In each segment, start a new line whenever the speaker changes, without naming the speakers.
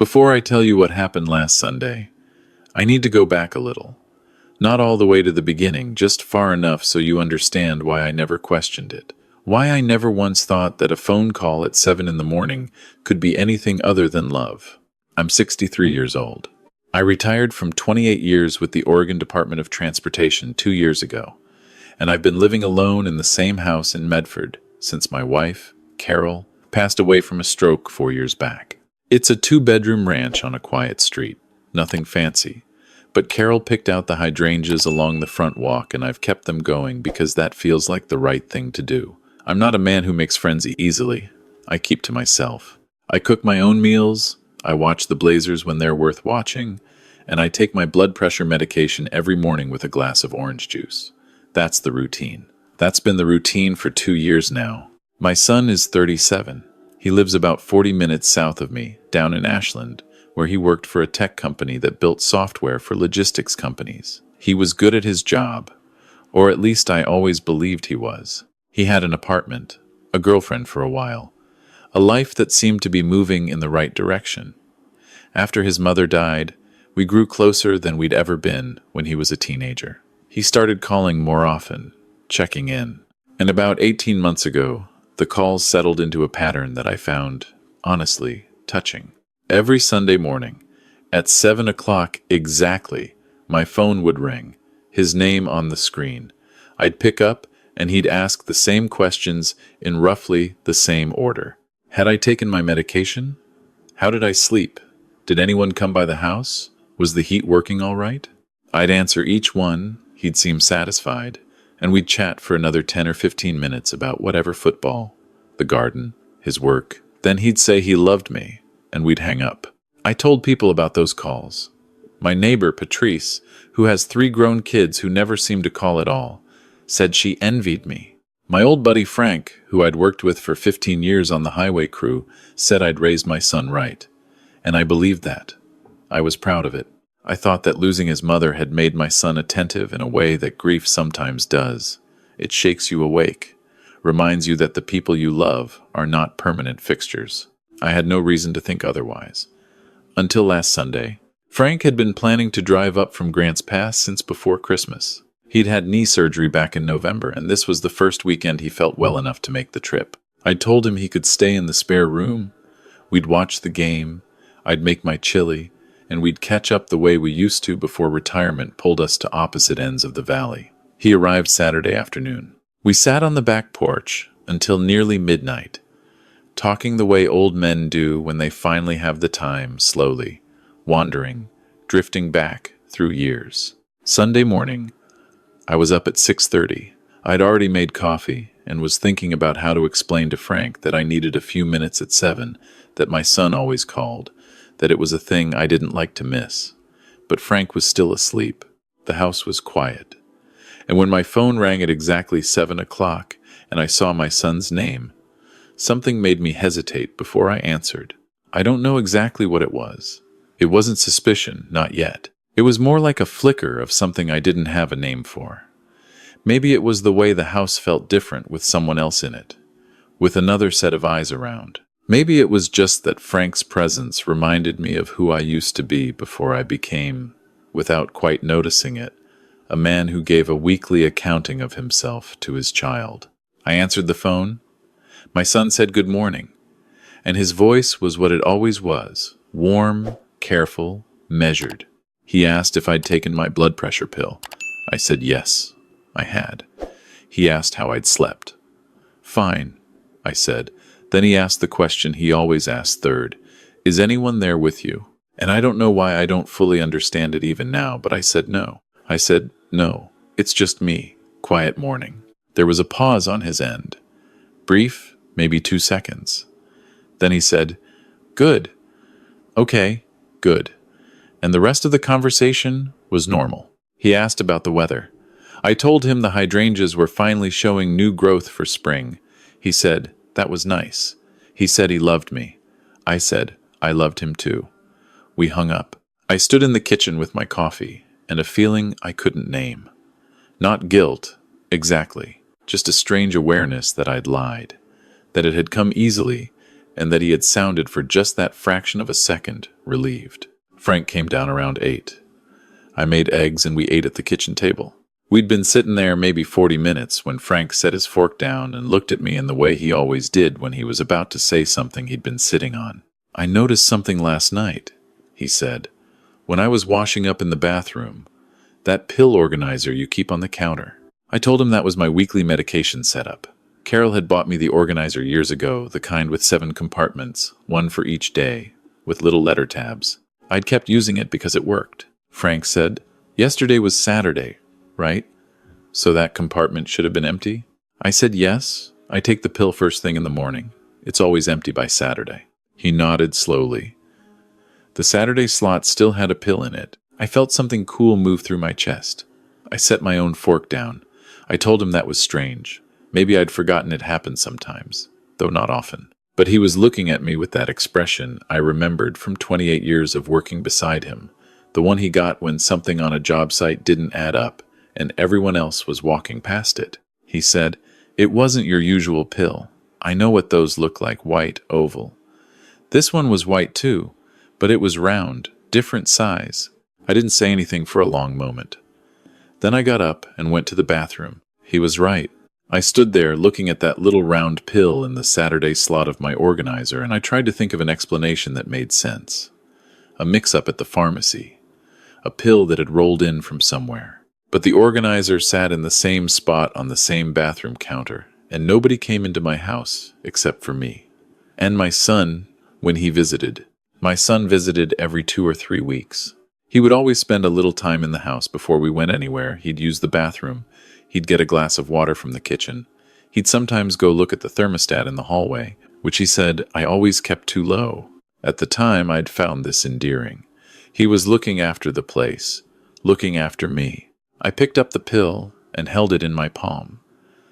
Before I tell you what happened last Sunday, I need to go back a little. Not all the way to the beginning, just far enough so you understand why I never questioned it. Why I never once thought that a phone call at 7 in the morning could be anything other than love. I'm 63 years old. I retired from 28 years with the Oregon Department of Transportation 2 years ago, and I've been living alone in the same house in Medford since my wife, Carol, passed away from a stroke 4 years back. It's a 2-bedroom ranch on a quiet street, nothing fancy, but Carol picked out the hydrangeas along the front walk and I've kept them going because that feels like the right thing to do. I'm not a man who makes friends easily. I keep to myself. I cook my own meals, I watch the Blazers when they're worth watching, and I take my blood pressure medication every morning with a glass of orange juice. That's the routine. That's been the routine for 2 years now. My son is 37. He lives about 40 minutes south of me, down in Ashland, where he worked for a tech company that built software for logistics companies. He was good at his job, or at least I always believed he was. He had an apartment, a girlfriend for a while, a life that seemed to be moving in the right direction. After his mother died, we grew closer than we'd ever been when he was a teenager. He started calling more often, checking in. And about 18 months ago, the calls settled into a pattern that I found, honestly, touching. Every Sunday morning, at 7 o'clock exactly, my phone would ring, his name on the screen. I'd pick up, and he'd ask the same questions in roughly the same order. Had I taken my medication? How did I sleep? Did anyone come by the house? Was the heat working all right? I'd answer each one, he'd seem satisfied, and we'd chat for another 10 or 15 minutes about whatever: football, the garden, his work. Then he'd say he loved me, and we'd hang up. I told people about those calls. My neighbor, Patrice, who has 3 grown kids who never seem to call at all, said she envied me. My old buddy Frank, who I'd worked with for 15 years on the highway crew, said I'd raised my son right. And I believed that. I was proud of it. I thought that losing his mother had made my son attentive in a way that grief sometimes does. It shakes you awake, reminds you that the people you love are not permanent fixtures. I had no reason to think otherwise. Until last Sunday. Frank had been planning to drive up from Grants Pass since before Christmas. He'd had knee surgery back in November, and this was the first weekend he felt well enough to make the trip. I told him he could stay in the spare room. We'd watch the game, I'd make my chili, and we'd catch up the way we used to before retirement pulled us to opposite ends of the valley. He arrived Saturday afternoon. We sat on the back porch until nearly midnight, talking the way old men do when they finally have the time, slowly, wandering, drifting back through years. Sunday morning, I was up at 6:30. I'd already made coffee and was thinking about how to explain to Frank that I needed a few minutes at 7, that my son always called, that it was a thing I didn't like to miss. But Frank was still asleep. The house was quiet. And when my phone rang at exactly 7 o'clock and I saw my son's name, something made me hesitate before I answered. I don't know exactly what it was. It wasn't suspicion, not yet. It was more like a flicker of something I didn't have a name for. Maybe it was the way the house felt different with someone else in it, with another set of eyes around. Maybe it was just that Frank's presence reminded me of who I used to be before I became, without quite noticing it, a man who gave a weekly accounting of himself to his child. I answered the phone. My son said good morning, and his voice was what it always was, warm, careful, measured. He asked if I'd taken my blood pressure pill. I said yes, I had. He asked how I'd slept. Fine, I said. Then he asked the question he always asked third. Is anyone there with you? And I don't know why I don't fully understand it even now, but I said no. I said, no, it's just me. Quiet morning. There was a pause on his end. Brief, maybe 2 seconds. Then he said, good. Okay, good. And the rest of the conversation was normal. He asked about the weather. I told him the hydrangeas were finally showing new growth for spring. He said, that was nice. He said he loved me. I said, I loved him too. We hung up. I stood in the kitchen with my coffee, and a feeling I couldn't name. Not guilt, exactly, just a strange awareness that I'd lied, that it had come easily, and that he had sounded for just that fraction of a second, relieved. Frank came down around 8. I made eggs and we ate at the kitchen table. We'd been sitting there maybe 40 minutes when Frank set his fork down and looked at me in the way he always did when he was about to say something he'd been sitting on. "I noticed something last night," he said, "when I was washing up in the bathroom. That pill organizer you keep on the counter." I told him that was my weekly medication setup. Carol had bought me the organizer years ago, the kind with 7 compartments, one for each day, with little letter tabs. I'd kept using it because it worked. Frank said, "Yesterday was Saturday, right? So that compartment should have been empty?" I said, "Yes. I take the pill first thing in the morning. It's always empty by Saturday." He nodded slowly. The Saturday slot still had a pill in it. I felt something cool move through my chest. I set my own fork down. I told him that was strange. Maybe I'd forgotten it happened sometimes, though not often. But he was looking at me with that expression I remembered from 28 years of working beside him, the one he got when something on a job site didn't add up and everyone else was walking past it. He said, "It wasn't your usual pill. I know what those look like, white, oval. This one was white too, but it was round, different size." I didn't say anything for a long moment. Then I got up and went to the bathroom. He was right. I stood there looking at that little round pill in the Saturday slot of my organizer, and I tried to think of an explanation that made sense. A mix-up at the pharmacy. A pill that had rolled in from somewhere. But the organizer sat in the same spot on the same bathroom counter, and nobody came into my house except for me. And my son, when he visited. My son visited every 2 or 3 weeks. He would always spend a little time in the house before we went anywhere. He'd use the bathroom. He'd get a glass of water from the kitchen. He'd sometimes go look at the thermostat in the hallway, which he said I always kept too low. At the time, I'd found this endearing. He was looking after the place, looking after me. I picked up the pill and held it in my palm.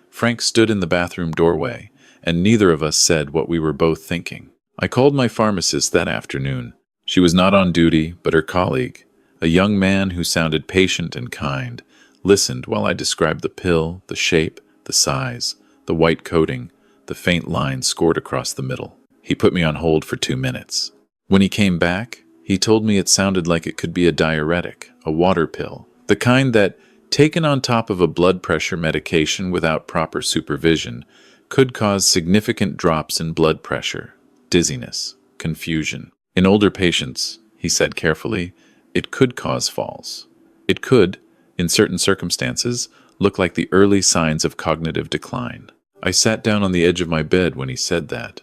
Frank stood in the bathroom doorway, and neither of us said what we were both thinking. I called my pharmacist that afternoon. She was not on duty, but her colleague, a young man who sounded patient and kind, listened while I described the pill, the shape, the size, the white coating, the faint line scored across the middle. He put me on hold for 2 minutes. When he came back, he told me it sounded like it could be a diuretic, a water pill, the kind that, taken on top of a blood pressure medication without proper supervision, could cause significant drops in blood pressure, dizziness, confusion. In older patients, he said carefully, it could cause falls. It could, in certain circumstances, look like the early signs of cognitive decline. I sat down on the edge of my bed when he said that.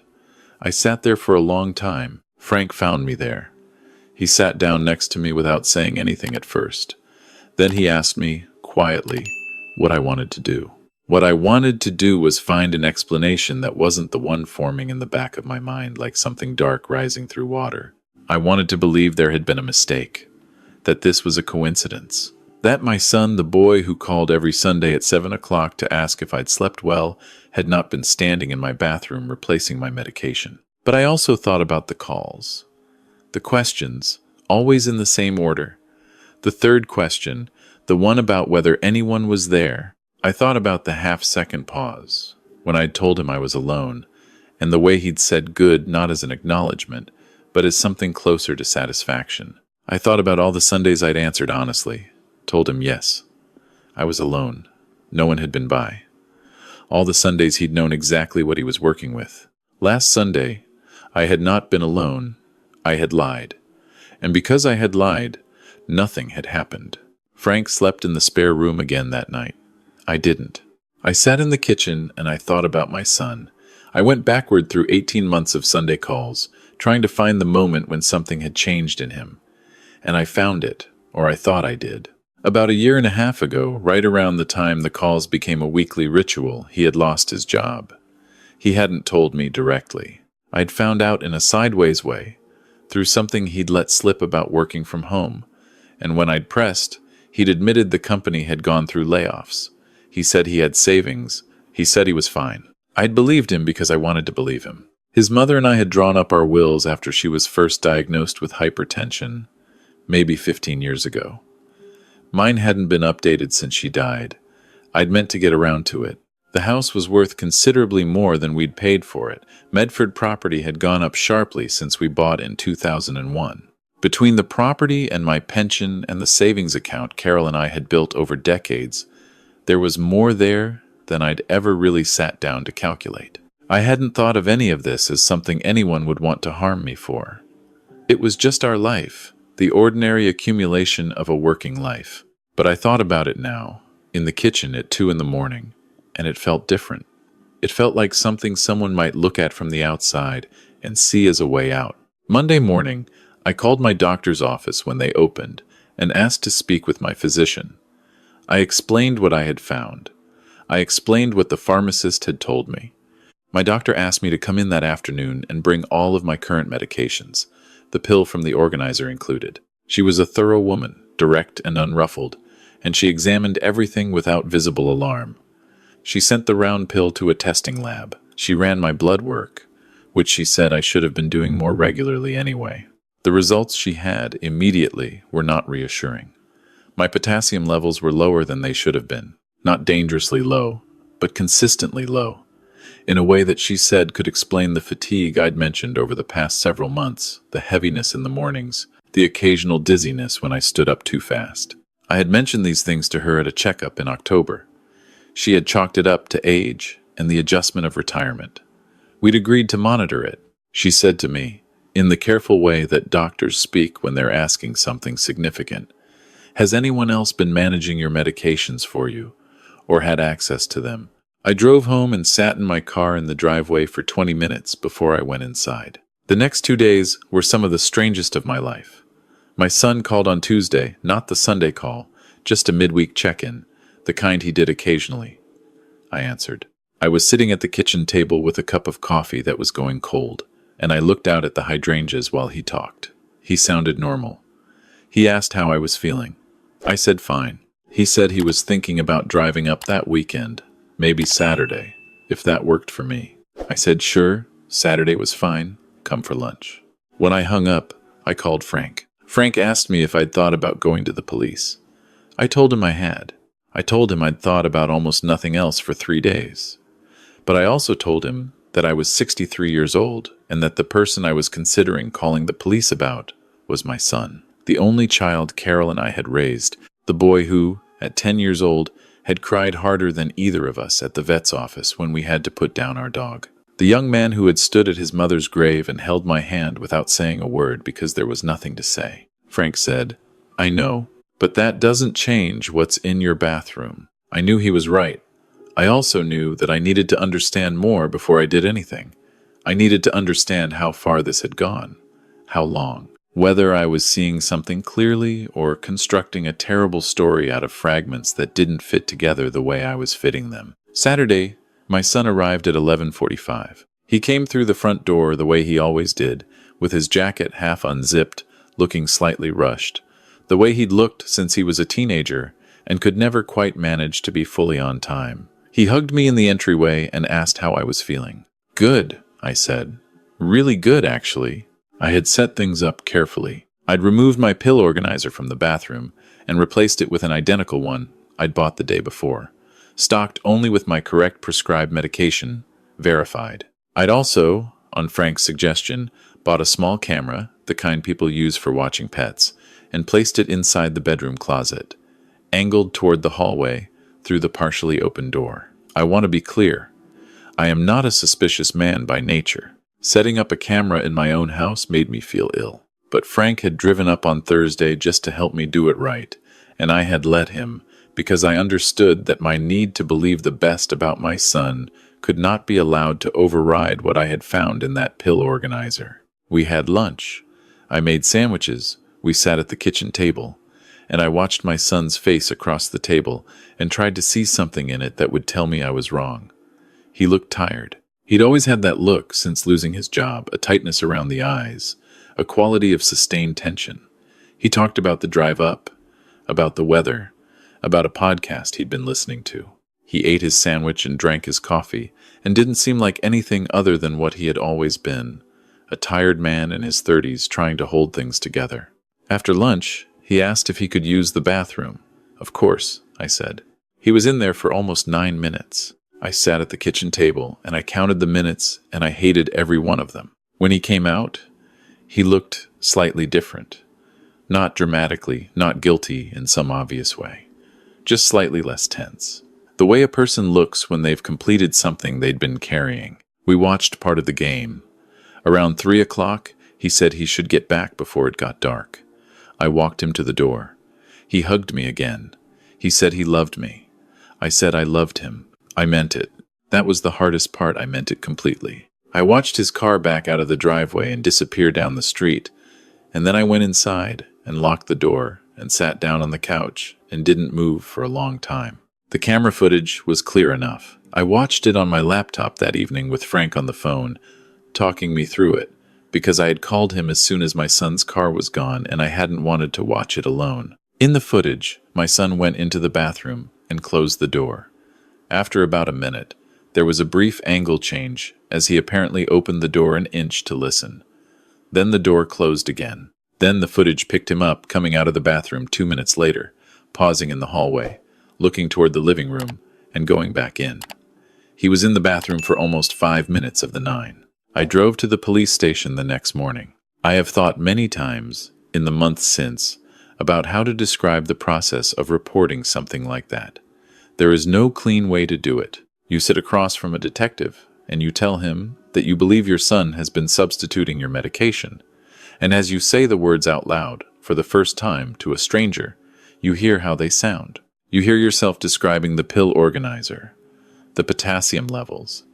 I sat there for a long time. Frank found me there. He sat down next to me without saying anything at first. Then he asked me, quietly, what I wanted to do. What I wanted to do was find an explanation that wasn't the one forming in the back of my mind like something dark rising through water. I wanted to believe there had been a mistake, that this was a coincidence. That my son, the boy who called every Sunday at 7 o'clock to ask if I'd slept well, had not been standing in my bathroom replacing my medication. But I also thought about the calls. The questions, always in the same order. The third question, the one about whether anyone was there. I thought about the half-second pause, when I'd told him I was alone, and the way he'd said good not as an acknowledgement, but as something closer to satisfaction. I thought about all the Sundays I'd answered honestly, told him yes. I was alone. No one had been by. All the Sundays he'd known exactly what he was working with. Last Sunday, I had not been alone. I had lied. And because I had lied, nothing had happened. Frank slept in the spare room again that night. I didn't. I sat in the kitchen and I thought about my son. I went backward through 18 months of Sunday calls, trying to find the moment when something had changed in him. And I found it, or I thought I did. About 1.5 years ago, right around the time the calls became a weekly ritual, he had lost his job. He hadn't told me directly. I'd found out in a sideways way, through something he'd let slip about working from home. And when I'd pressed, he'd admitted the company had gone through layoffs. He said he had savings. He said he was fine. I'd believed him because I wanted to believe him. His mother and I had drawn up our wills after she was first diagnosed with hypertension, maybe 15 years ago. Mine hadn't been updated since she died. I'd meant to get around to it. The house was worth considerably more than we'd paid for it. Medford property had gone up sharply since we bought in 2001. Between the property and my pension and the savings account Carol and I had built over decades, there was more there than I'd ever really sat down to calculate. I hadn't thought of any of this as something anyone would want to harm me for. It was just our life, the ordinary accumulation of a working life. But I thought about it now, in the kitchen at 2 in the morning, and it felt different. It felt like something someone might look at from the outside and see as a way out. Monday morning, I called my doctor's office when they opened and asked to speak with my physician. I explained what I had found. I explained what the pharmacist had told me. My doctor asked me to come in that afternoon and bring all of my current medications, the pill from the organizer included. She was a thorough woman, direct and unruffled, and she examined everything without visible alarm. She sent the round pill to a testing lab. She ran my blood work, which she said I should have been doing more regularly anyway. The results she had immediately were not reassuring. My potassium levels were lower than they should have been. Not dangerously low, but consistently low, in a way that she said could explain the fatigue I'd mentioned over the past several months, the heaviness in the mornings, the occasional dizziness when I stood up too fast. I had mentioned these things to her at a checkup in October. She had chalked it up to age and the adjustment of retirement. We'd agreed to monitor it, she said to me, in the careful way that doctors speak when they're asking something significant. Has anyone else been managing your medications for you, or had access to them? I drove home and sat in my car in the driveway for 20 minutes before I went inside. The next 2 days were some of the strangest of my life. My son called on Tuesday, not the Sunday call, just a midweek check-in, the kind he did occasionally. I answered. I was sitting at the kitchen table with a cup of coffee that was going cold, and I looked out at the hydrangeas while he talked. He sounded normal. He asked how I was feeling. I said fine. He said he was thinking about driving up that weekend, maybe Saturday, if that worked for me. I said sure, Saturday was fine, come for lunch. When I hung up, I called Frank. Frank asked me if I'd thought about going to the police. I told him I had. I told him I'd thought about almost nothing else for 3 days. But I also told him that I was 63 years old and that the person I was considering calling the police about was my son, the only child Carol and I had raised, the boy who, at 10 years old, had cried harder than either of us at the vet's office when we had to put down our dog. The young man who had stood at his mother's grave and held my hand without saying a word because there was nothing to say. Frank said, I know, but that doesn't change what's in your bathroom. I knew he was right. I also knew that I needed to understand more before I did anything. I needed to understand how far this had gone, how long, whether I was seeing something clearly or constructing a terrible story out of fragments that didn't fit together the way I was fitting them. Saturday, my son arrived at 11:45. He came through the front door the way he always did, with his jacket half unzipped, looking slightly rushed, the way he'd looked since he was a teenager and could never quite manage to be fully on time. He hugged me in the entryway and asked how I was feeling. Good, I said. Really good, actually. I had set things up carefully. I'd removed my pill organizer from the bathroom and replaced it with an identical one I'd bought the day before, stocked only with my correct prescribed medication, verified. I'd also, on Frank's suggestion, bought a small camera, the kind people use for watching pets, and placed it inside the bedroom closet, angled toward the hallway through the partially open door. I want to be clear. I am not a suspicious man by nature. Setting up a camera in my own house made me feel ill. But Frank had driven up on Thursday just to help me do it right, and I had let him, because I understood that my need to believe the best about my son could not be allowed to override what I had found in that pill organizer. We had lunch. I made sandwiches. We sat at the kitchen table, and I watched my son's face across the table and tried to see something in it that would tell me I was wrong. He looked tired. He'd always had that look since losing his job, a tightness around the eyes, a quality of sustained tension. He talked about the drive up, about the weather, about a podcast he'd been listening to. He ate his sandwich and drank his coffee and didn't seem like anything other than what he had always been, a tired man in his 30s trying to hold things together. After lunch, he asked if he could use the bathroom. Of course, I said. He was in there for almost 9 minutes. I sat at the kitchen table and I counted the minutes and I hated every one of them. When he came out, he looked slightly different. Not dramatically, not guilty in some obvious way. Just slightly less tense. The way a person looks when they've completed something they'd been carrying. We watched part of the game. Around 3 o'clock, he said he should get back before it got dark. I walked him to the door. He hugged me again. He said he loved me. I said I loved him. I meant it. That was the hardest part. I meant it completely. I watched his car back out of the driveway and disappear down the street, and then I went inside and locked the door and sat down on the couch and didn't move for a long time. The camera footage was clear enough. I watched it on my laptop that evening with Frank on the phone, talking me through it, because I had called him as soon as my son's car was gone and I hadn't wanted to watch it alone. In the footage, my son went into the bathroom and closed the door. After about a minute, there was a brief angle change as he apparently opened the door an inch to listen. Then the door closed again. Then the footage picked him up coming out of the bathroom 2 minutes later, pausing in the hallway, looking toward the living room, and going back in. He was in the bathroom for almost 5 minutes of the 9. I drove to the police station the next morning. I have thought many times, in the months since, about how to describe the process of reporting something like that. There is no clean way to do it. You sit across from a detective, and you tell him that you believe your son has been substituting your medication. And as you say the words out loud, for the first time to a stranger, you hear how they sound. You hear yourself describing the pill organizer, the potassium levels,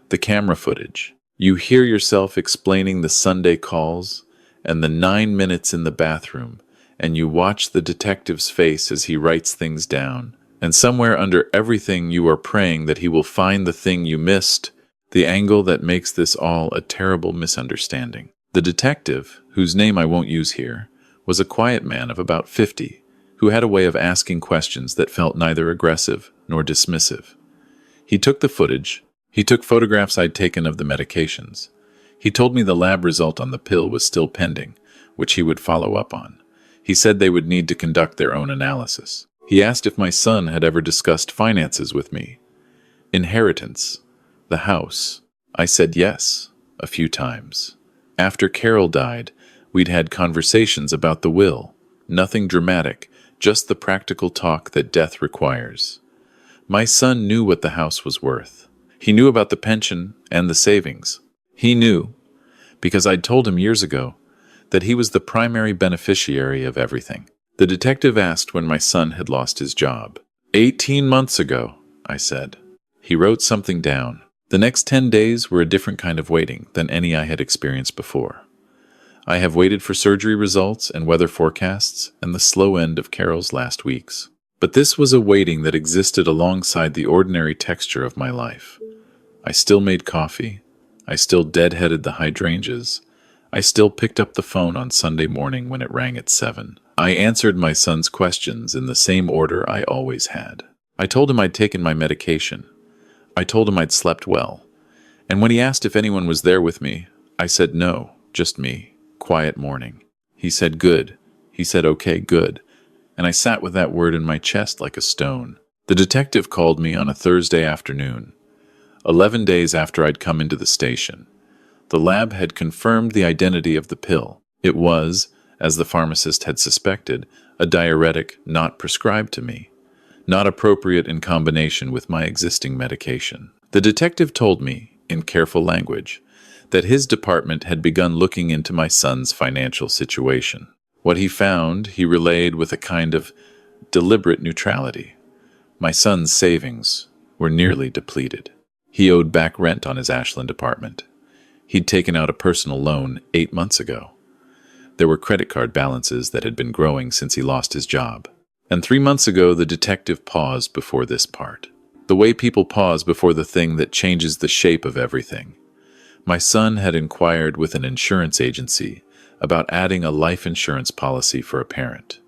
the camera footage. You hear yourself explaining the Sunday calls and the 9 minutes in the bathroom, and you watch the detective's face as he writes things down. And somewhere under everything you are praying that he will find the thing you missed, the angle that makes this all a terrible misunderstanding. The detective, whose name I won't use here, was a quiet man of about 50, who had a way of asking questions that felt neither aggressive nor dismissive. He took the footage. He took photographs I'd taken of the medications. He told me the lab result on the pill was still pending, which he would follow up on. He said they would need to conduct their own analysis. He asked if my son had ever discussed finances with me. Inheritance. The house. I said yes, a few times. After Carol died, we'd had conversations about the will. Nothing dramatic, just the practical talk that death requires. My son knew what the house was worth. He knew about the pension and the savings. He knew, because I'd told him years ago, that he was the primary beneficiary of everything. The detective asked when my son had lost his job. 18 months ago, I said. He wrote something down. The next 10 days were a different kind of waiting than any I had experienced before. I have waited for surgery results and weather forecasts and the slow end of Carol's last weeks. But this was a waiting that existed alongside the ordinary texture of my life. I still made coffee. I still deadheaded the hydrangeas. I still picked up the phone on Sunday morning when it rang at 7. I answered my son's questions in the same order I always had. I told him I'd taken my medication. I told him I'd slept well. And when he asked if anyone was there with me, I said no, just me. Quiet morning. He said good. He said okay, good. And I sat with that word in my chest like a stone. The detective called me on a Thursday afternoon, 11 days after I'd come into the station. The lab had confirmed the identity of the pill. It was, as the pharmacist had suspected, a diuretic not prescribed to me, not appropriate in combination with my existing medication. The detective told me, in careful language, that his department had begun looking into my son's financial situation. What he found, he relayed with a kind of deliberate neutrality. My son's savings were nearly depleted. He owed back rent on his Ashland apartment. He'd taken out a personal loan 8 months ago. There were credit card balances that had been growing since he lost his job. And 3 months ago, the detective paused before this part. The way people pause before the thing that changes the shape of everything. My son had inquired with an insurance agency about adding a life insurance policy for a parent.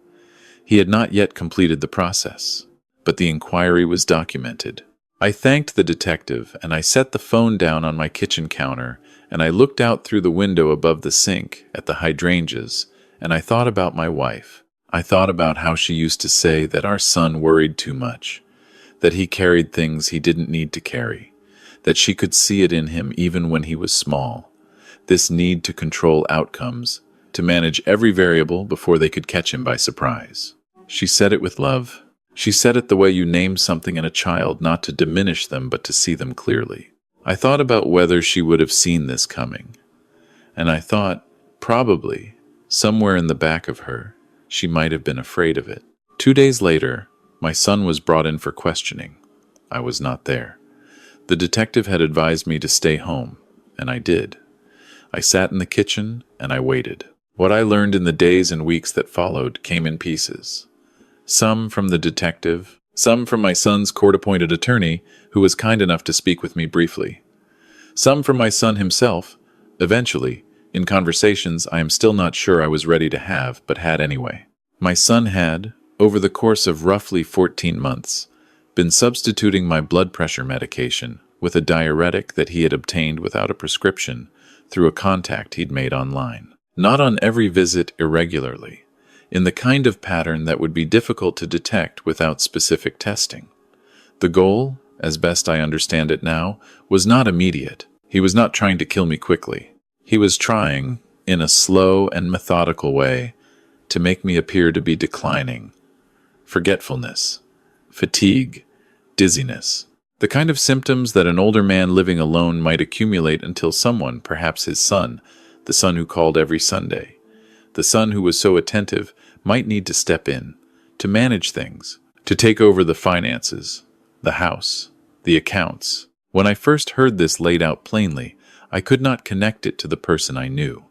He had not yet completed the process, but the inquiry was documented. I thanked the detective, and I set the phone down on my kitchen counter, and I looked out through the window above the sink at the hydrangeas, and I thought about my wife. I thought about how she used to say that our son worried too much, that he carried things he didn't need to carry, that she could see it in him even when he was small. This need to control outcomes, to manage every variable before they could catch him by surprise. She said it with love. She said it the way you name something in a child, not to diminish them but to see them clearly. I thought about whether she would have seen this coming, and I thought, probably, somewhere in the back of her, she might have been afraid of it. 2 days later, my son was brought in for questioning. I was not there. The detective had advised me to stay home, and I did. I sat in the kitchen, and I waited. What I learned in the days and weeks that followed came in pieces. Some from the detective, some from my son's court-appointed attorney, who was kind enough to speak with me briefly. Some from my son himself, eventually, in conversations I am still not sure I was ready to have, but had anyway. My son had, over the course of roughly 14 months, been substituting my blood pressure medication with a diuretic that he had obtained without a prescription through a contact he'd made online. Not on every visit irregularly, in the kind of pattern that would be difficult to detect without specific testing. The goal, as best I understand it now, was not immediate. He was not trying to kill me quickly. He was trying, in a slow and methodical way, to make me appear to be declining. Forgetfulness, fatigue, dizziness. The kind of symptoms that an older man living alone might accumulate until someone, perhaps his son, the son who called every Sunday, the son who was so attentive, might need to step in, to manage things, to take over the finances, the house, the accounts. When I first heard this laid out plainly, I could not connect it to the person I knew.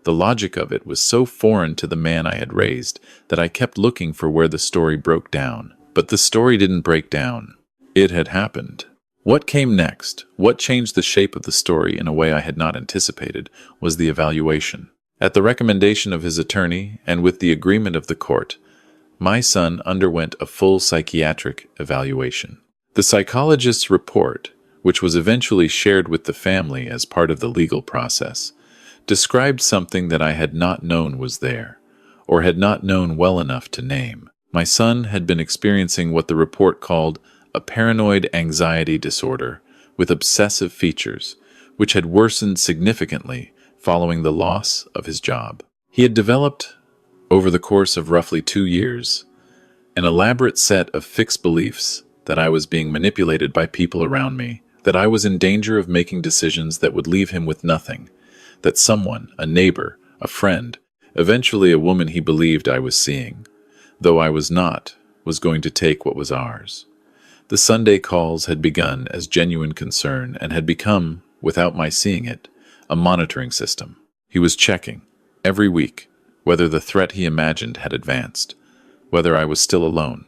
The logic of it was so foreign to the man I had raised that I kept looking for where the story broke down. But the story didn't break down. It had happened. What came next, what changed the shape of the story in a way I had not anticipated, was the evaluation. At the recommendation of his attorney, and with the agreement of the court, my son underwent a full psychiatric evaluation. The psychologist's report, which was eventually shared with the family as part of the legal process, described something that I had not known was there, or had not known well enough to name. My son had been experiencing what the report called a paranoid anxiety disorder with obsessive features, which had worsened significantly following the loss of his job. He had developed, over the course of roughly 2 years, an elaborate set of fixed beliefs that I was being manipulated by people around me, that I was in danger of making decisions that would leave him with nothing, that someone, a neighbor, a friend, eventually a woman he believed I was seeing, though I was not, was going to take what was ours. The Sunday calls had begun as genuine concern and had become, without my seeing it, a monitoring system. He was checking, every week, whether the threat he imagined had advanced, whether I was still alone,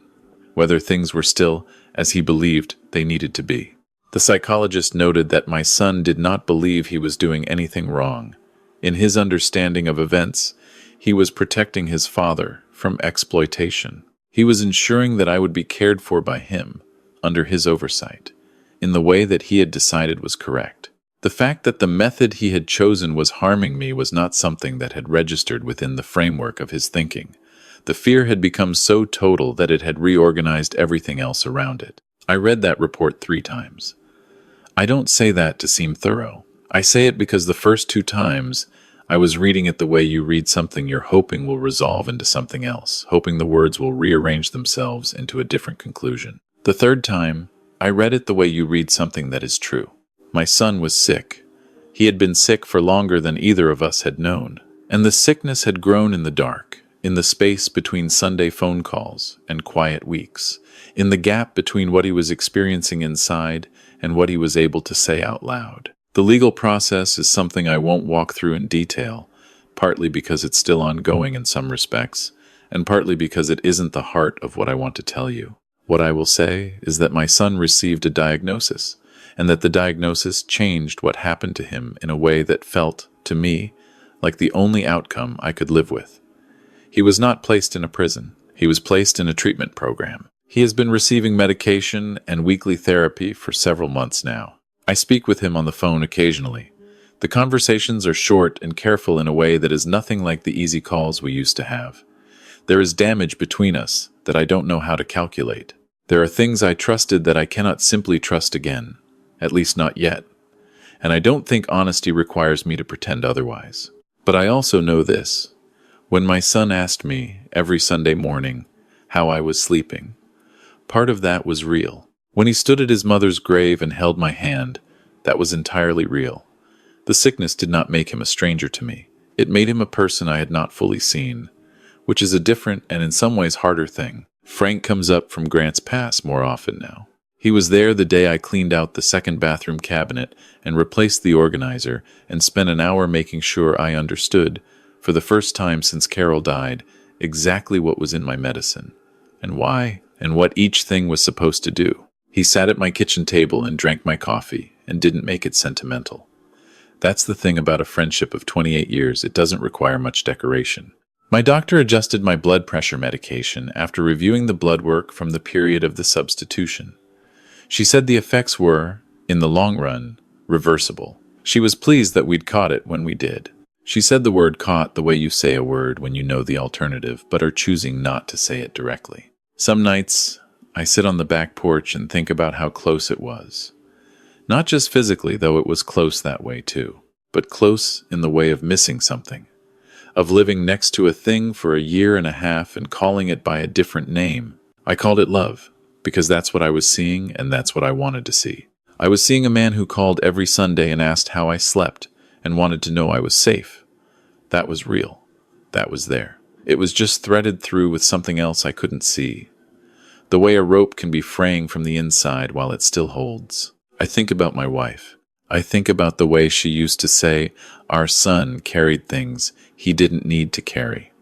whether things were still as he believed they needed to be. The psychologist noted that my son did not believe he was doing anything wrong. In his understanding of events, he was protecting his father from exploitation. He was ensuring that I would be cared for by him, under his oversight, in the way that he had decided was correct. The fact that the method he had chosen was harming me was not something that had registered within the framework of his thinking. The fear had become so total that it had reorganized everything else around it. I read that report 3 times. I don't say that to seem thorough. I say it because the first 2 times, I was reading it the way you read something you're hoping will resolve into something else, hoping the words will rearrange themselves into a different conclusion. The 3rd time, I read it the way you read something that is true. My son was sick. He had been sick for longer than either of us had known, and the sickness had grown in the dark, in the space between Sunday phone calls and quiet weeks, in the gap between what he was experiencing inside and what he was able to say out loud. The legal process is something I won't walk through in detail, partly because it's still ongoing in some respects, and partly because it isn't the heart of what I want to tell you. What I will say is that my son received a diagnosis, and that the diagnosis changed what happened to him in a way that felt, to me, like the only outcome I could live with. He was not placed in a prison. He was placed in a treatment program. He has been receiving medication and weekly therapy for several months now. I speak with him on the phone occasionally. The conversations are short and careful in a way that is nothing like the easy calls we used to have. There is damage between us that I don't know how to calculate. There are things I trusted that I cannot simply trust again, at least not yet, and I don't think honesty requires me to pretend otherwise. But I also know this. When my son asked me every Sunday morning how I was sleeping, part of that was real. When he stood at his mother's grave and held my hand, that was entirely real. The sickness did not make him a stranger to me. It made him a person I had not fully seen, which is a different and in some ways harder thing. Frank comes up from Grant's Pass more often now. He was there the day I cleaned out the second bathroom cabinet and replaced the organizer and spent an hour making sure I understood, for the first time since Carol died, exactly what was in my medicine, and why, and what each thing was supposed to do. He sat at my kitchen table and drank my coffee and didn't make it sentimental. That's the thing about a friendship of 28 years, it doesn't require much decoration. My doctor adjusted my blood pressure medication after reviewing the blood work from the period of the substitution. She said the effects were, in the long run, reversible. She was pleased that we'd caught it when we did. She said the word caught the way you say a word when you know the alternative but are choosing not to say it directly. Some nights, I sit on the back porch and think about how close it was. Not just physically, though it was close that way too, but close in the way of missing something, of living next to a thing for a year and a half and calling it by a different name. I called it love, because that's what I was seeing and that's what I wanted to see. I was seeing a man who called every Sunday and asked how I slept and wanted to know I was safe. That was real. That was there. It was just threaded through with something else I couldn't see. The way a rope can be fraying from the inside while it still holds. I think about my wife. I think about the way she used to say, our son carried things he didn't need to carry.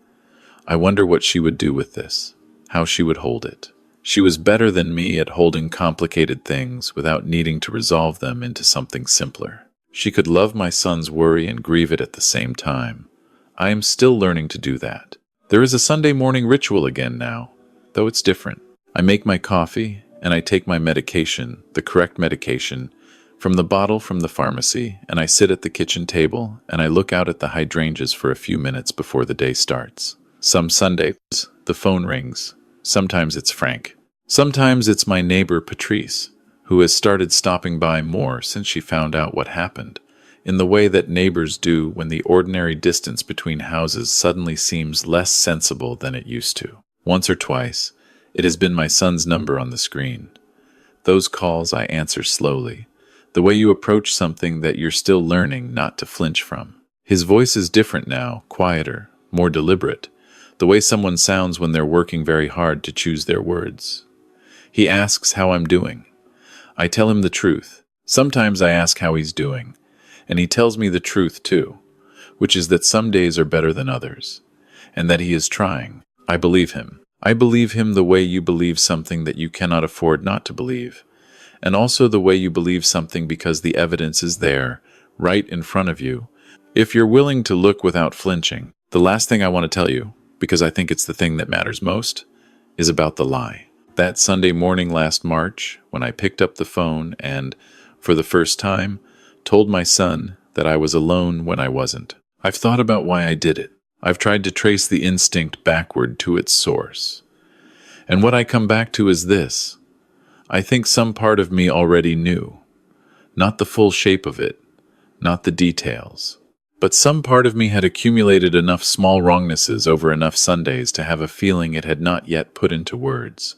I wonder what she would do with this, how she would hold it. She was better than me at holding complicated things without needing to resolve them into something simpler. She could love my son's worry and grieve it at the same time. I am still learning to do that. There is a Sunday morning ritual again now, though it's different. I make my coffee and I take my medication, the correct medication, from the bottle from the pharmacy, and I sit at the kitchen table and I look out at the hydrangeas for a few minutes before the day starts. Some Sundays, the phone rings. Sometimes it's Frank. Sometimes it's my neighbor Patrice, who has started stopping by more since she found out what happened, in the way that neighbors do when the ordinary distance between houses suddenly seems less sensible than it used to. Once or twice, it has been my son's number on the screen. Those calls I answer slowly, the way you approach something that you're still learning not to flinch from. His voice is different now, quieter, more deliberate, the way someone sounds when they're working very hard to choose their words. He asks how I'm doing. I tell him the truth. Sometimes I ask how he's doing, and he tells me the truth too, which is that some days are better than others, and that he is trying. I believe him. I believe him the way you believe something that you cannot afford not to believe, and also the way you believe something because the evidence is there, right in front of you, if you're willing to look without flinching. The last thing I want to tell you, because I think it's the thing that matters most, is about the lie. That Sunday morning last March, when I picked up the phone and, for the first time, told my son that I was alone when I wasn't. I've thought about why I did it. I've tried to trace the instinct backward to its source. And what I come back to is this. I think some part of me already knew. Not the full shape of it, not the details. But some part of me had accumulated enough small wrongnesses over enough Sundays to have a feeling it had not yet put into words.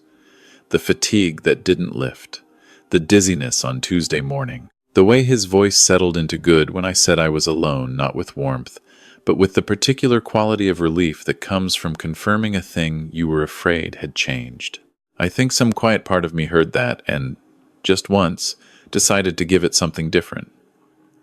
The fatigue that didn't lift. The dizziness on Tuesday morning. The way his voice settled into good when I said I was alone, not with warmth, but with the particular quality of relief that comes from confirming a thing you were afraid had changed. I think some quiet part of me heard that and, just once, decided to give it something different.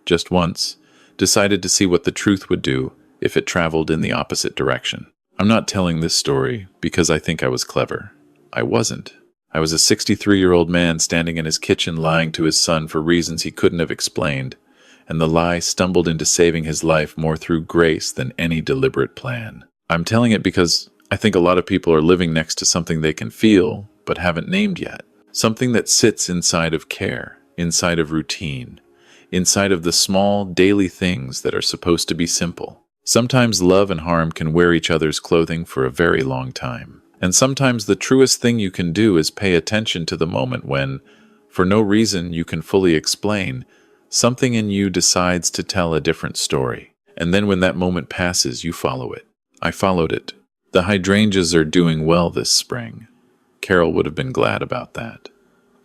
Just once, decided to see what the truth would do if it traveled in the opposite direction. I'm not telling this story because I think I was clever. I wasn't. I was a 63-year-old man standing in his kitchen lying to his son for reasons he couldn't have explained, and the lie stumbled into saving his life more through grace than any deliberate plan. I'm telling it because I think a lot of people are living next to something they can feel but haven't named yet. Something that sits inside of care, inside of routine, inside of the small, daily things that are supposed to be simple. Sometimes love and harm can wear each other's clothing for a very long time, And sometimes the truest thing you can do is pay attention to the moment when, for no reason you can fully explain, something in you decides to tell a different story. And then when that moment passes, you follow it. I followed it. The hydrangeas are doing well this spring. Carol would have been glad about that.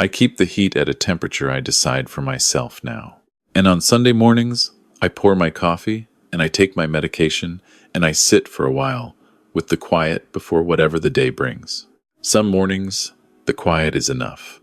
I keep the heat at a temperature I decide for myself now. And on Sunday mornings, I pour my coffee, and I take my medication, and I sit for a while, with the quiet before whatever the day brings. Some mornings, the quiet is enough.